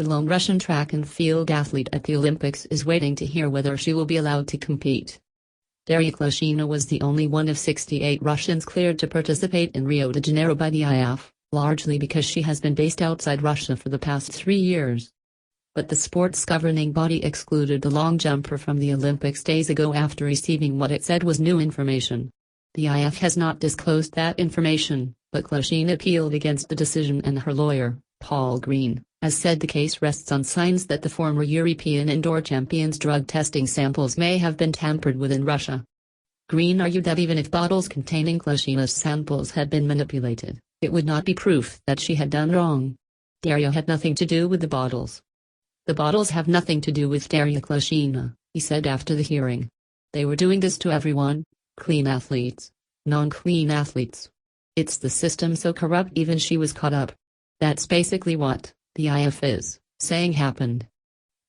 The lone Russian track and field athlete at the Olympics is waiting to hear whether she will be allowed to compete. Daria Klishina was the only one of 68 Russians cleared to participate in Rio de Janeiro by the IAAF, largely because she has been based outside Russia for the past 3 years. But the sport's governing body excluded the long jumper from the Olympics days ago after receiving what it said was new information. The IAAF has not disclosed that information, but Klishina appealed against the decision, and her lawyer, Paul Green, has said the case rests on signs that the former European indoor champion's drug testing samples may have been tampered with in Russia. Green argued that even if bottles containing Klishina's samples had been manipulated, it would not be proof that she had done wrong. Daria had nothing to do with the bottles. The bottles have nothing to do with Daria Klishina, he said after the hearing. They were doing this to everyone, clean athletes, non-clean athletes. It's the system so corrupt even she was caught up. That's basically what the IAAF is saying happened.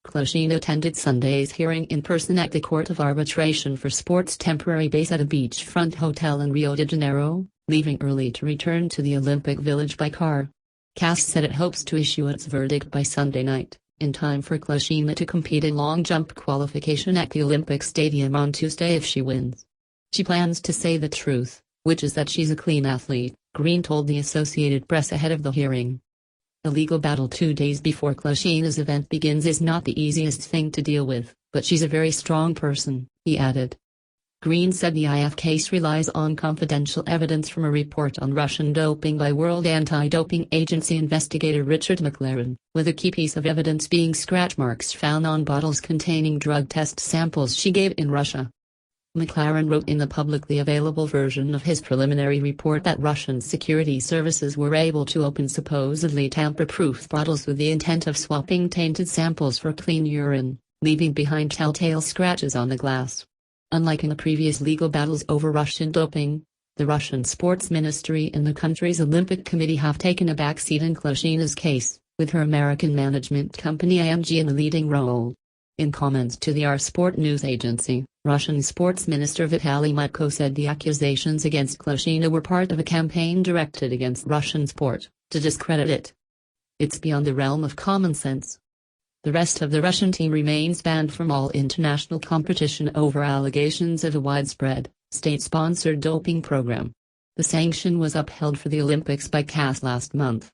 Klishina attended Sunday's hearing in person at the Court of Arbitration for Sport's temporary base at a beachfront hotel in Rio de Janeiro, leaving early to return to the Olympic Village by car. CAS said it hopes to issue its verdict by Sunday night, in time for Klishina to compete in long jump qualification at the Olympic Stadium on Tuesday if she wins. She plans to say the truth, which is that she's a clean athlete, Green told the Associated Press ahead of the hearing. The legal battle 2 days before Klishina's event begins is not the easiest thing to deal with, but she's a very strong person, he added. Green said the IAAF case relies on confidential evidence from a report on Russian doping by World Anti-Doping Agency investigator Richard McLaren, with a key piece of evidence being scratch marks found on bottles containing drug test samples she gave in Russia. McLaren wrote in the publicly available version of his preliminary report that Russian security services were able to open supposedly tamper-proof bottles with the intent of swapping tainted samples for clean urine, leaving behind telltale scratches on the glass. Unlike in the previous legal battles over Russian doping, the Russian sports ministry and the country's Olympic Committee have taken a backseat in Klishina's case, with her American management company AMG in a leading role. In comments to the R-Sport news agency, Russian sports minister Vitaly Mutko said the accusations against Klishina were part of a campaign directed against Russian sport, to discredit it. It's beyond the realm of common sense. The rest of the Russian team remains banned from all international competition over allegations of a widespread, state-sponsored doping program. The sanction was upheld for the Olympics by CAS last month.